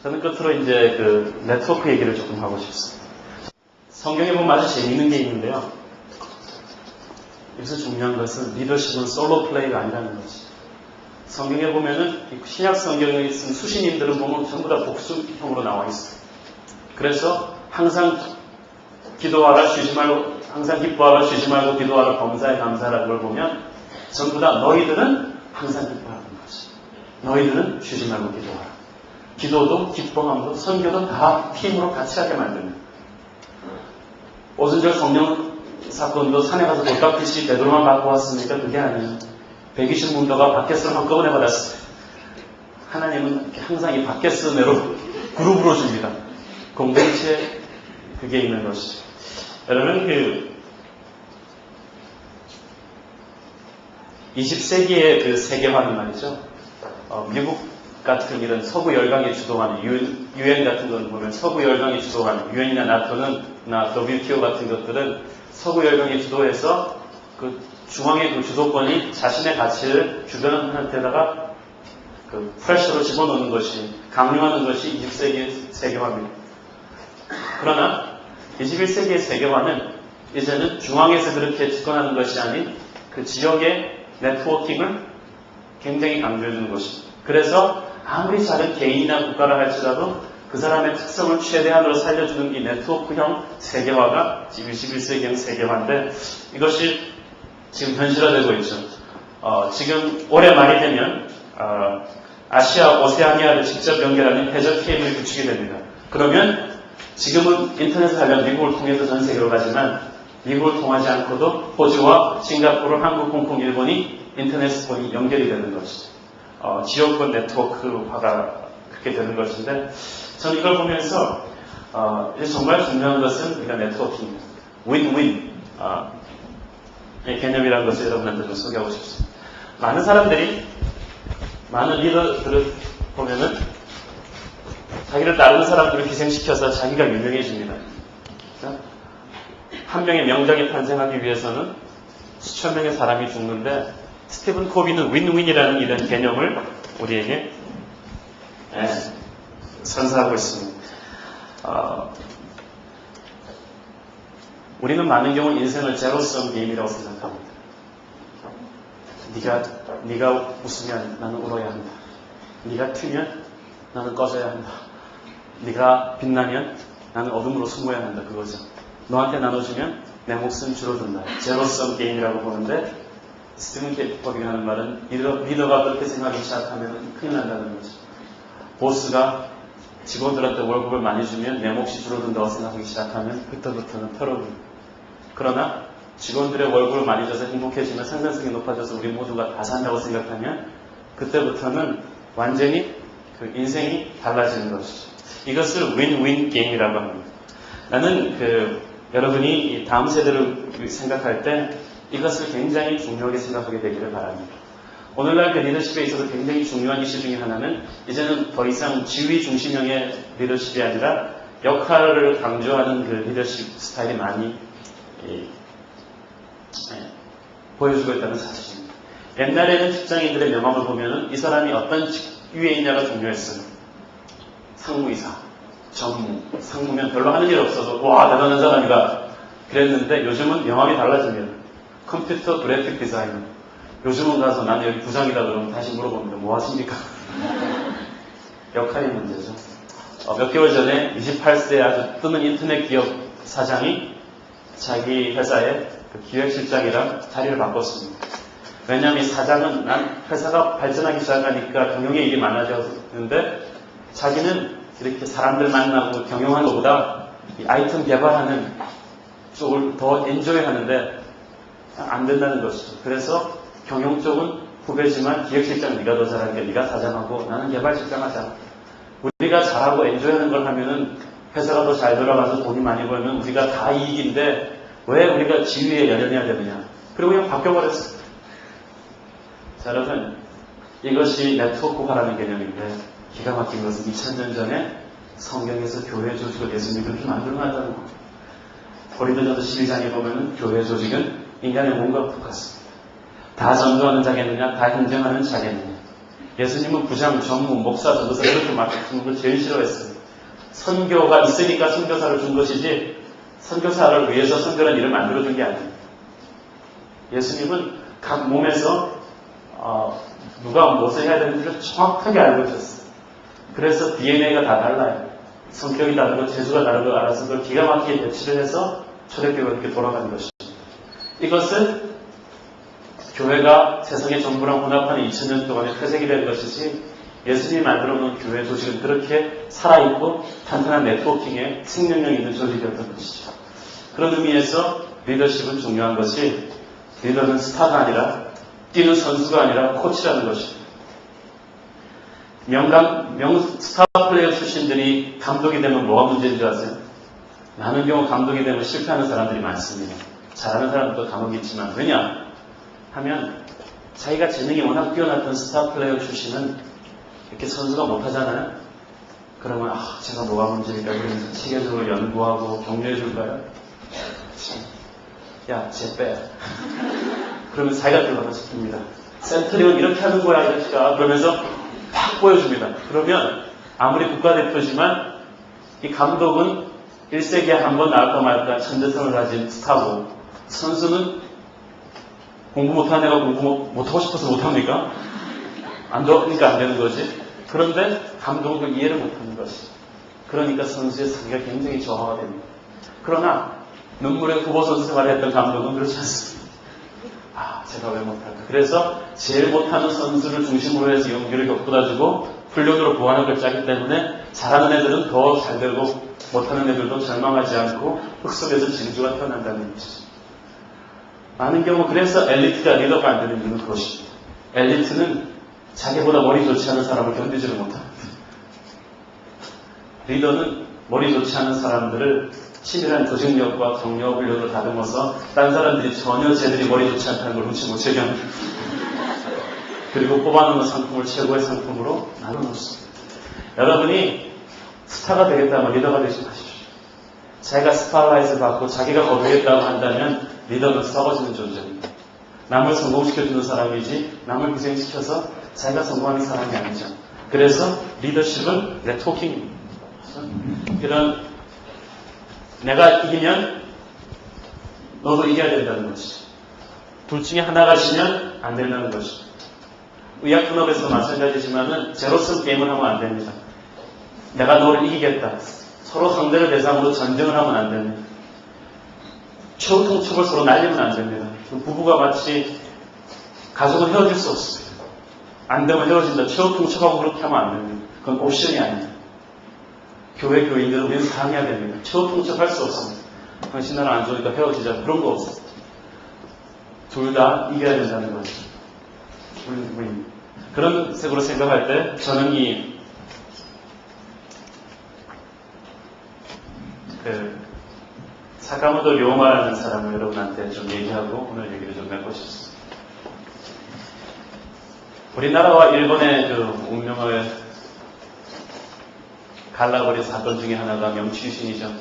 저는 끝으로 이제 그 네트워크 얘기를 조금 하고 싶습니다. 성경에 보면 아주 재미있는 게 있는데요. 여기서 중요한 것은 리더십은 솔로 플레이가 아니라는 거지. 성경에 보면은 신약 성경에 쓴 수신인들은 보면 전부 다 복수형으로 나와 있어요. 그래서 항상 기도하라 쉬지 말고, 항상 기뻐하라 쉬지 말고 기도하라 범사에 감사라는 걸 보면 전부 다 너희들은 항상 기뻐하는 거지. 너희들은 쉬지 말고 기도하라. 기도도 기뻐함도 선교도 다 팀으로 같이 하게 만드는. 오순절 성령 사건도 산에 가서 돌박듯이 베드로만 받고 왔으니까 그게 아니에요. 120문도가 밖에서 한꺼번에 받았어요. 하나님은 항상 이 밖에서 내로 그룹으로 줍니다. 공동체 그게 있는 것이죠. 여러분 20세기의 그 세계화는 말이죠. 미국 같은 이런 서구 열강이 주도하는 UN 같은 걸 보면 서구 열강이 주도하는 UN이나 나토는 WTO 같은 것들은 서구 열강이 주도해서 그 중앙의 그 주도권이 자신의 가치를 주변한테다가 그 프레셔로 집어넣는 것이 강요하는 것이 20세기의 세계화입니다. 그러나 21세기의 세계화는 이제는 중앙에서 그렇게 집권하는 것이 아닌 그 지역의 네트워킹을 굉장히 강조해주는 것입니다. 그래서 아무리 작은 개인이나 국가라 할지라도 그 사람의 특성을 최대한으로 살려주는 이 네트워크형 세계화가 지금 21세기형 세계화인데 이것이 지금 현실화되고 있죠. 지금 올해 말이 되면 아시아 오세아니아를 직접 연결하는 해저 케이블이 구축이 됩니다. 그러면 지금은 인터넷을 하면 미국을 통해서 전 세계로 가지만 미국을 통하지 않고도 호주와 싱가포르, 한국, 홍콩, 일본이 인터넷폰이 연결이 되는 것이죠. 지역권 네트워크화가 그렇게 되는 것인데 저는 이걸 보면서 정말 중요한 것은 우리가 네트워킹입니다. 윈윈 개념이라는 것을 여러분한테 좀 소개하고 싶습니다. 많은 사람들이 많은 리더들을 보면은 자기를 다른 사람들을 희생시켜서 자기가 유명해집니다. 한 명의 명작이 탄생하기 위해서는 수천 명의 사람이 죽는데 스티븐 코비는 윈윈이라는 이런 개념을 우리에게 선사하고 있습니다. 우리는 많은 경우 인생을 제로섬 게임이라고 생각합니다. 네가 웃으면 나는 울어야 한다. 네가 튀면 나는 꺼져야 한다. 네가 빛나면 나는 어둠으로 숨어야 한다. 그거죠. 너한테 나눠주면 내 몫은 줄어든다. 제로섬 게임이라고 보는데 스티븐 코비가 하는 말은 리더가 그렇게 생각하기 시작하면 큰일 난다는 거죠. 보스가 직원들한테 월급을 많이 주면 내 몫이 줄어든다고 생각하기 시작하면 그때부터는 털어버립니다. 그러나 직원들의 월급을 많이 줘서 행복해지면 생산성이 높아져서 우리 모두가 다 산다고 생각하면 그때부터는 완전히 그 인생이 달라지는 것이죠. 이것을 윈윈 게임이라고 합니다. 나는 여러분이 다음 세대를 생각할 때 이것을 굉장히 중요하게 생각하게 되기를 바랍니다. 오늘날 그 리더십에 있어서 굉장히 중요한 이슈 중에 하나는 이제는 더 이상 지위 중심형의 리더십이 아니라 역할을 강조하는 그 리더십 스타일이 많이 보여주고 있다는 사실입니다. 옛날에는 직장인들의 명함을 보면은 이 사람이 어떤 직위에 있냐가 중요했어요. 상무이사, 전무, 상무면 별로 하는 일 없어서 와 대단한 사람이다 그랬는데 요즘은 명함이 달라집니다. 컴퓨터 그래픽 디자이너. 요즘은 가서 나는 여기 부장이다 그러면 다시 물어봅니다. 뭐 하십니까? 역할이 문제죠. 몇 개월 전에 28세 아주 뜨는 인터넷 기업 사장이 자기 회사의 그 기획실장이랑 자리를 바꿨습니다. 왜냐하면 이 사장은 난 회사가 발전하기 시작하니까 경영에 일이 많아졌는데 자기는 이렇게 사람들 만나고 경영하는 것보다 이 아이템 개발하는 쪽을 더 엔조이 하는데 안 된다는 것이죠. 그래서 경영 쪽은 후배지만 기획실장 네가 더 잘하니까 네가 사장하고 나는 개발실장 하자. 우리가 잘하고 엔조이하는 걸 하면은 회사가 더 잘 돌아가서 돈이 많이 벌면 우리가 다 이익인데 왜 우리가 지위에 연연해야 되느냐. 그리고 그냥 바뀌어버렸어요. 자, 여러분 이것이 네트워크화라는 개념인데 기가 막힌 것은 2000년 전에 성경에서 교회 조직을 예수님이 그렇게 만들어놨다는 겁니다. 고린도전서 12장에 보면 교회 조직은 인간의 몸과 똑같습니다. 다 전도하는 자겠느냐, 다 행정하는 자겠느냐. 예수님은 부장, 전무, 목사, 전도사 이렇게 맡기는 걸 제일 싫어했어요. 선교가 있으니까 선교사를 준 것이지 선교사를 위해서 선교라는 일을 만들어준 게 아니에요. 예수님은 각 몸에서 누가 무엇을 해야 되는지를 정확하게 알고 있었어요. 그래서 DNA가 다 달라요. 성격이 다르고 재주가 다른 걸 알아서 그걸 기가 막히게 배치를 해서 초대교회가 이렇게 돌아가는 것입니다. 이것은 교회가 세상의 전부랑 혼합하는 2000년 동안의 회색이 된 것이지 예수님이 만들어 놓은 교회 조직은 그렇게 살아있고 탄탄한 네트워킹에 생명력 있는 조직이었던 것이죠. 그런 의미에서 리더십은 중요한 것이 리더는 스타가 아니라 뛰는 선수가 아니라 코치라는 것입니다. 스타 플레이어 출신들이 감독이 되면 뭐가 문제인 줄 아세요? 많은 경우 감독이 되면 실패하는 사람들이 많습니다. 잘하는 사람도 감옥이 있지만 왜냐? 하면 자기가 재능이 워낙 뛰어났던 스타 플레이어 출신은 이렇게 선수가 못하잖아요. 그러면 제가 뭐가 문제일까 그러면서 체계적으로 연구하고 격려해 줄까요? 야, 쟤 빼. 그러면 자기가 들어가고 싶습니다. 센트리온 이렇게 하는 거야 이렇게가 그러면서 팍 보여줍니다. 그러면 아무리 국가대표지만 이 감독은 1세기에 한 번 나올까 말까 천재성을 가진 스타고 선수는 공부 못하는 애가 공부 못하고 싶어서 못합니까? 그러니까 안 되는 거지. 그런데 감독은 그걸 이해를 못하는 것이. 그러니까 선수의 상기가 굉장히 저하가 됩니다. 그러나 눈물의 후보 선수 생활을 했던 감독은 그렇지 않습니다. 제가 왜 못할까? 그래서 제일 못하는 선수를 중심으로 해서 용기를 돋구다주고 훈련으로 보완할 걸 짜기 때문에 잘하는 애들은 더 잘 되고 못하는 애들도 절망하지 않고 흙속에서 진주가 태어난다는 것이죠. 많은 경우 그래서 엘리트가 리더가 안 되는 이유는 그것입니다. 엘리트는 자기보다 머리 좋지 않은 사람을 견디지를 못합니다. 리더는 머리 좋지 않은 사람들을 치밀한 조직력과 격려 훈련으로 다듬어서 딴 사람들이 전혀 쟤들이 머리 좋지 않다는 걸 눈치 못 채게 합니다. 그리고 뽑아놓는 상품을 최고의 상품으로 나눠놓습니다. 여러분이 스타가 되겠다면 리더가 되지 마십시오. 자기가 스팟라이트를 받고 자기가 거두겠다고 한다면 리더는 썩어지는 존재입니다. 남을 성공시켜주는 사람이지 남을 고생시켜서 자기가 성공하는 사람이 아니죠. 그래서 리더십은 네트워킹입니다. 이런 내가 이기면 너도 이겨야 된다는 것이죠. 둘 중에 하나가 지면 안 된다는 것이죠. 의약분업에서도 마찬가지지만은 제로섬 게임을 하면 안 됩니다. 내가 너를 이기겠다. 서로 상대를 대상으로 전쟁을 하면 안 됩니다. 최후 통첩을 서로 날리면 안 됩니다. 부부가 마치 가족은 헤어질 수 없어요. 안 되면 헤어진다. 최후 통첩하고 그렇게 하면 안 됩니다. 그건 옵션이 아닙니다. 교회 교인들은 우리는 강해야 됩니다. 최후 통첩할 수 없습니다. 당신 나라 안 좋으니까 헤어지자. 그런 거 없어요. 둘 다 이겨야 된다는 거죠. 그런 식으로 생각할 때 저는 사카모토 료마라는 사람을 여러분한테 좀 얘기하고 오늘 얘기를 좀 해보고 싶습니다. 우리나라와 일본의 운명을 갈라버린 사건 중에 하나가 명치유신이죠.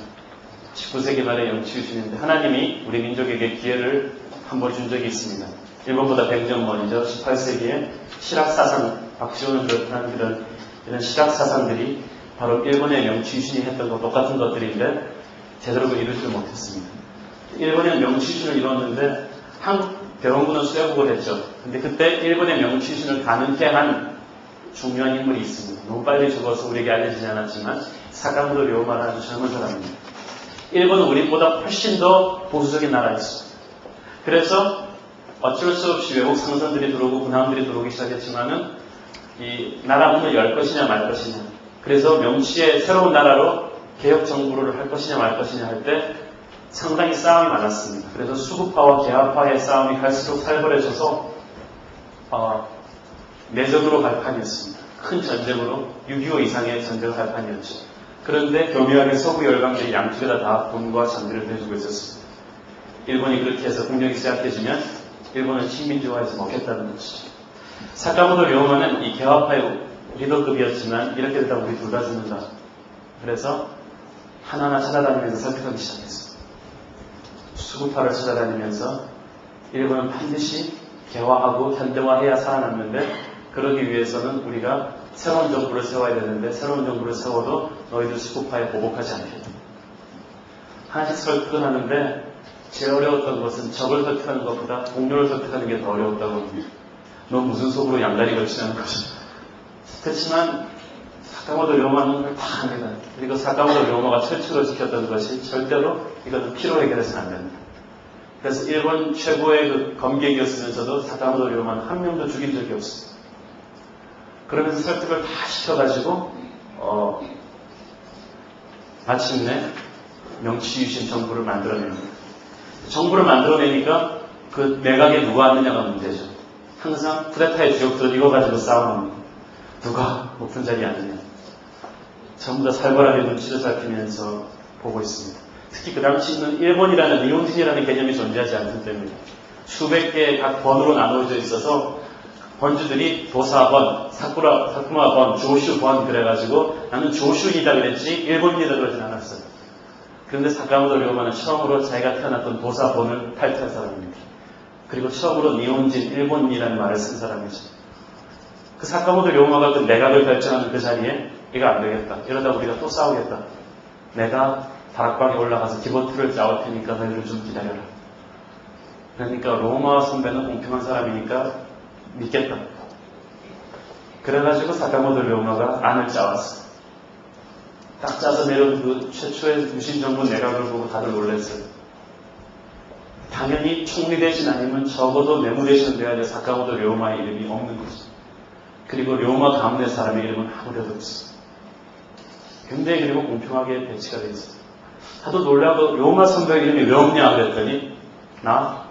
19세기 말의 명치유신인데 하나님이 우리 민족에게 기회를 한 번 준 적이 있습니다. 일본보다 100년 먼저 18세기에 실학사상, 박지원을 비롯한 이런 실학사상들이 바로 일본의 명치유신이 했던 것 똑같은 것들인데 제대로 이루지를 못했습니다. 일본의 명치유신을 이뤘는데 한국 대원군은 쇠국을 했죠. 근데 그때 일본의 명치유신을 가능케 한 중요한 인물이 있습니다. 너무 빨리 죽어서 우리에게 알려지지 않았지만 사카모토 료마라는 아주 젊은 사람입니다. 일본은 우리보다 훨씬 더 보수적인 나라였어요. 그래서 어쩔 수 없이 외국 상선들이 들어오고 군함들이 들어오기 시작했지만은 이 나라 문을 열 것이냐 말 것이냐. 그래서 명치의 새로운 나라로 개혁 정부를 할 것이냐 말 것이냐 할 때 상당히 싸움이 많았습니다. 그래서 수구파와 개화파의 싸움이 갈수록 살벌해져서 내전으로 갈 판이었습니다. 큰 전쟁으로 6.25 이상의 전쟁을 할 판이었죠. 그런데 교묘하게 서구 열강들이 양쪽에다 다 돈과 장비를 대주고 있었습니다. 일본이 그렇게 해서 국력이 쇠약해지면 일본은 식민지화해서 먹겠다는 것이죠. 사카모토 료마는 이 개화파의 리더급이었지만 이렇게 되다 우리 둘 다 죽는다. 그래서 하나하나 찾아다니면서 설득하기 시작했습니다. 수구파를 찾아다니면서 일본은 반드시 개화하고 현대화해야 살아남는데 그러기 위해서는 우리가 새로운 정부를 세워야 되는데 새로운 정부를 세워도 너희들 식구파에 보복하지 않겠다. 하나씩 설득을 하는데 제일 어려웠던 것은 적을 설득하는 것보다 동료를 설득하는 게 더 어려웠다고 합니다. 너 무슨 속으로 양다리 걸치냐는 거죠. 그렇지만 사카모토 료마는 그걸 다 합니다. 그리고 사카모토 료마가 철칙을 지켰던 것이 절대로 이것은 피로 해결해서는 안 된다. 그래서 일본 최고의 그 검객이었으면서도 사카모토 료마는 한 명도 죽인 적이 없어요. 그러면서 설득을 다 시켜가지고 마침내 명치유신 정부를 만들어냅니다. 정부를 만들어내니까 그 내각에 누가 앉느냐가 문제죠. 항상 쿠데타의 주역들은 이거 가지고 싸움합니다. 누가 높은 자리에 앉느냐. 전부 다 살벌하게 눈치를 살피면서 보고 있습니다. 특히 그 당시에는 일본이라는 니혼진이라는 개념이 존재하지 않기 때문에 수백 개의 각 번으로 나누어져 있어서 번주들이 도사번, 사쿠마번, 조슈번 그래가지고 나는 조슈이다 그랬지 일본이다 그러진 않았어요. 그런데 사카모토 료마는 처음으로 자기가 태어났던 도사번을 탈퇴한 사람입니다. 그리고 처음으로 니혼진, 일본이라는 말을 쓴 사람이죠. 그 사카모토 료마가 그 내각을 결정하는 그 자리에 이거 안 되겠다. 이러다 우리가 또 싸우겠다. 내가 다락방에 올라가서 기본 틀을 짜올 테니까 너희들 좀 기다려라. 그러니까 로마 선배는 공평한 사람이니까 믿겠다. 그래가지고 사카모토 료마가 안을 짜왔어. 딱 짜서 내려온 그 최초의 무신정부 내각을 보고 다들 놀랐어요. 당연히 총리 대신 아니면 적어도 내무 대신 돼야 될 사카모토 료마의 이름이 없는 거죠. 그리고 료마 가문의 사람의 이름은 아무래도 없어요. 굉장히 그리고 공평하게 배치가 되어 있어요. 다들 놀라고 료마 선배 이름이 왜 없냐 그랬더니 나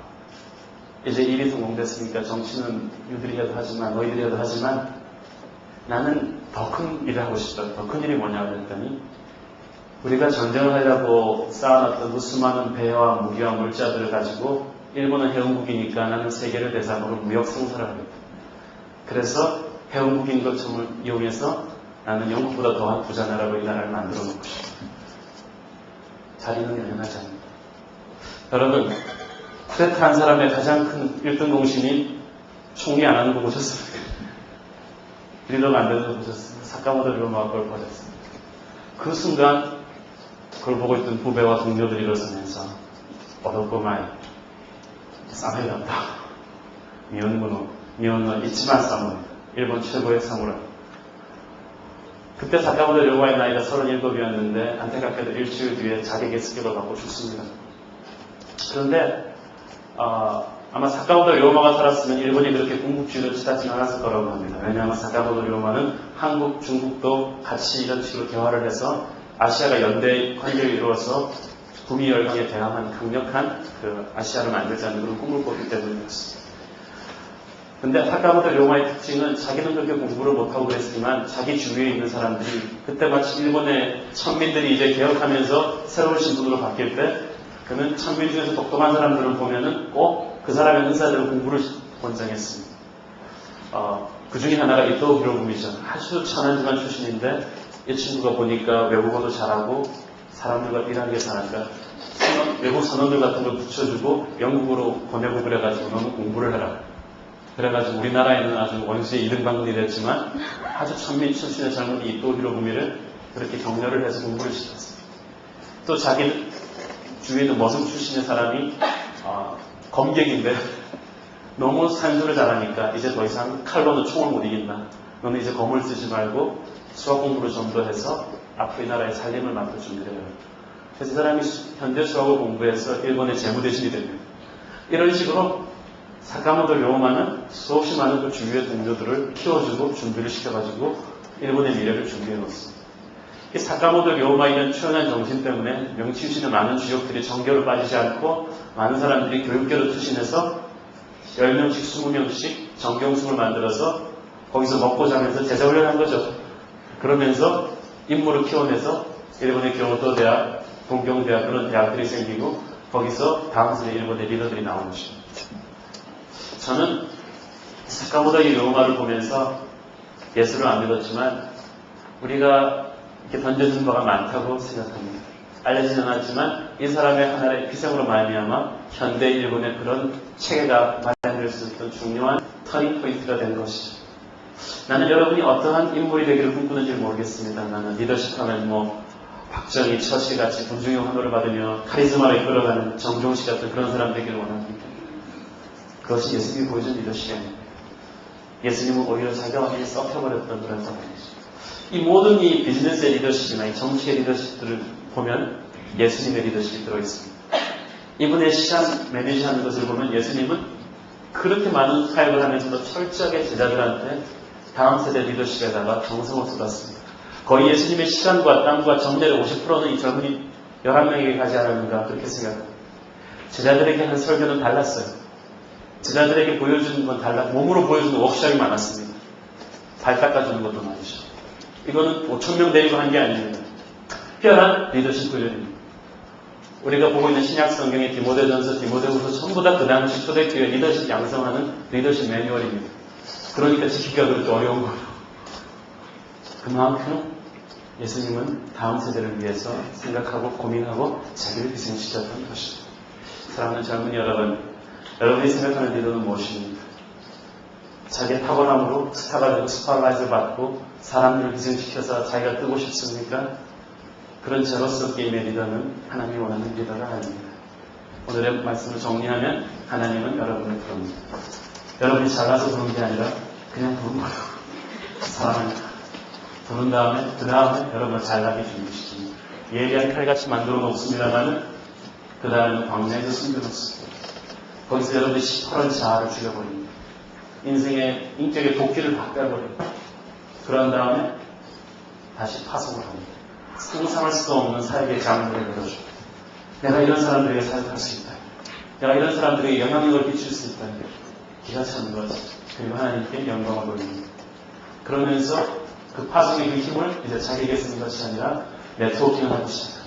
이제 일이 성공됐으니까 정치는 유들이 해도 하지만 너희들이 해도 하지만 나는 더 큰 일을 하고 싶다. 더 큰 일이 뭐냐 그랬더니 우리가 전쟁을 하려고 쌓아놨던 그 수많은 배와 무기와 물자들을 가지고 일본은 해운국이니까 나는 세계를 대상으로 무역 성사를 하겠다. 그래서 해운국인 것을 이용해서 나는 영국보다 더한 부자 나라로 이 나라를 만들어 놓고 싶다. 자리는 연연하지 않는다. 여러분, 쿠데타 한 사람의 가장 큰 1등 공신이 총리 안 하는 거 보셨습니까? 리더가 안 되는 거 보셨습니까? 사카모토 료마가 그걸 보셨습니다. 그 순간 그걸 보고 있던 후배와 동료들이 일어서면서 어렵고만 사무라이 같다. 미혼은 이치만 사무라이. 일본 최고의 사무라이. 그때 사카모토 료마의 나이가 37이었는데 안타깝게도 일주일 뒤에 자객의 습격을 받고 죽습니다. 그런데 아마 사카모토 료마가 살았으면 일본이 그렇게 군국주의를 치닫지 않았을 거라고 합니다. 왜냐하면 사카모토 료마는 한국, 중국도 같이 이런 식으로 대화를 해서 아시아가 연대 관계를 이루어서 북미 열강에 대항한 강력한 그 아시아를 만들자는 그런 꿈을 꿨기 때문이었습니다. 근데 사카모토 료마의 특징은 자기는 그렇게 공부를 못하고 그랬지만 자기 주위에 있는 사람들이 그때 마치 일본의 천민들이 이제 개혁하면서 새로운 신분으로 바뀔 때 그는 천민 중에서 똑똑한 사람들을 보면은 꼭 그 사람의 은사대로 공부를 권장했습니다. 그 중에 하나가 이토 히로부미죠. 아주 천한 집안 출신인데 이 친구가 보니까 외국어도 잘하고 사람들과 일하는 게 잘하니까 외국 선언들 같은 걸 붙여주고 영국으로 보내고 그래가지고 너무 공부를 해라. 그래가지고 우리나라에는 아주 원시의 2등방문이 됐지만 아주 천민 출신의 젊은이 이토 히로부미를 그렇게 격려를 해서 공부를 시켰습니다. 또 자기 주위에 있는 머슴 출신의 사람이 검객인데 너무 산수를 잘하니까 이제 더 이상 칼로는 총을 못 이긴다. 너는 이제 검을 쓰지 말고 수학 공부를 좀 더 해서 앞으로 이 나라의 살림을 맡을 준비를 해요. 그래서 이 사람이 현대 수학을 공부해서 일본의 재무대신이 됩니다. 이런 식으로 사카모토 료마는 수없이 많은 그 주위의 동료들을 키워주고 준비를 시켜가지고 일본의 미래를 준비해 놓습니다. 이 사카모토 료마 이런 추연한 정신 때문에 명치유신의 많은 주역들이 정교로 빠지지 않고 많은 사람들이 교육계로 투신해서 10명씩 20명씩 정경숙을 만들어서 거기서 먹고 자면서 제자훈련한 거죠. 그러면서 인물을 키워내서 일본의 교토대학, 동경대학 그런 대학들이 생기고 거기서 다음 세대 일본의 리더들이 나오는 것입니다. 저는 사카모토 료마를 보면서 예수를 안 믿었지만 우리가 이렇게 던져준 바가 많다고 생각합니다. 알려지지 않았지만 이 사람의 하나의 희생으로 말미암아 현대 일본의 그런 체계가 마련될 수 있던 중요한 터닝 포인트가 된 것이죠. 나는 여러분이 어떠한 인물이 되기를 꿈꾸는지 모르겠습니다. 나는 리더십하면 박정희, 처칠 같이 군중의 환호를 받으며 카리스마를 이끌어가는 정종식 같은 그런 사람 되기를 원합니다. 그것이 예수님이 보여준 리더십이 아닙니다. 예수님은 오히려 자기가 완전히 썩혀버렸던 그런 사람이죠. 이 모든 이 비즈니스의 리더십이나 이 정치의 리더십들을 보면 예수님의 리더십이 들어있습니다. 이분의 시간 매니지하는 것을 보면 예수님은 그렇게 많은 사역을 하면서도 철저하게 제자들한테 다음 세대 리더십에다가 정성을 쏟았습니다. 거의 예수님의 시간과 땀과 정열의 50%는 이 젊은이 11명에게 가지 않았는가 그렇게 생각합니다. 제자들에게 한 설교는 달랐어요. 제자들에게 보여주는 건 몸으로 보여주는 워크숍이 많았습니다. 발 닦아주는 것도 많으죠. 이거는 5,000명 데리고 한 게 아닙니다. 특별한 리더십 훈련입니다. 우리가 보고 있는 신약 성경의 디모데전서, 디모데후서 전부 다 그 당시 초대교회 리더십 양성하는 리더십 매뉴얼입니다. 그러니까 지키기가 그렇게 어려운 거예요. 그만큼 예수님은 다음 세대를 위해서 생각하고 고민하고 자기를 희생시켰던 것입니다. 사랑하는 젊은이 여러분, 여러분이 생각하는 리더는 무엇입니까? 자기의 타고남으로 스타가 되고 스팟라이트를 받고 사람들을 희생시켜서 자기가 뜨고 싶습니까? 그런 제로스 게임의 리더는 하나님이 원하는 리더가 아닙니다. 오늘의 말씀을 정리하면 하나님은 여러분을 부릅니다. 여러분이 잘나서 부른 게 아니라 그냥 부른 거예요. 사랑합니다. 부른 다음에 그 다음에 여러분을 잘나게 준비시킵니다. 예리한 칼같이 만들어 놓습니다만은 그 다음에는 광야에서 숨겨놓습니다. 거기서 여러분의 시퍼런 자아를 죽여버립니다. 인생의 인격의 도끼를 바꿔버립니다. 그런 다음에 다시 파송을 합니다. 상상할 수 없는 사역의 장르를 열어줍니다. 내가 이런 사람들에게 사역할 수 있다. 내가 이런 사람들에게 영향력을 끼칠 수 있다. 기가 차는 거죠. 그리고 하나님께 영광을 돌립니다. 그러면서 그 파송의 그 힘을 이제 자기에게 쓰는 것이 아니라 네트워킹을 하기 시작합니다.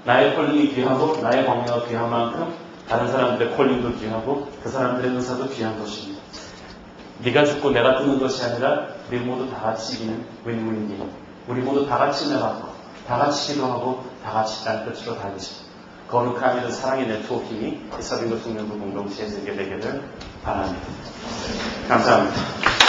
나의 콜링이 귀하고 나의 광야가 귀한 만큼 다른 사람들의 콜링도 귀하고 그 사람들의 은사도 귀한 것입니다. 네가 죽고 내가 뜨는 것이 아니라 우리 모두 다 같이 이기는 윈윈 게임. 우리 모두 다 같이 내받고 다 같이 기도하고 다 같이 땅끝으로 달리죠. 거룩함이든 사랑의 네트워킹이 이 서빙도 숙명부 공동체에서 있게 되기를 바랍니다. 감사합니다.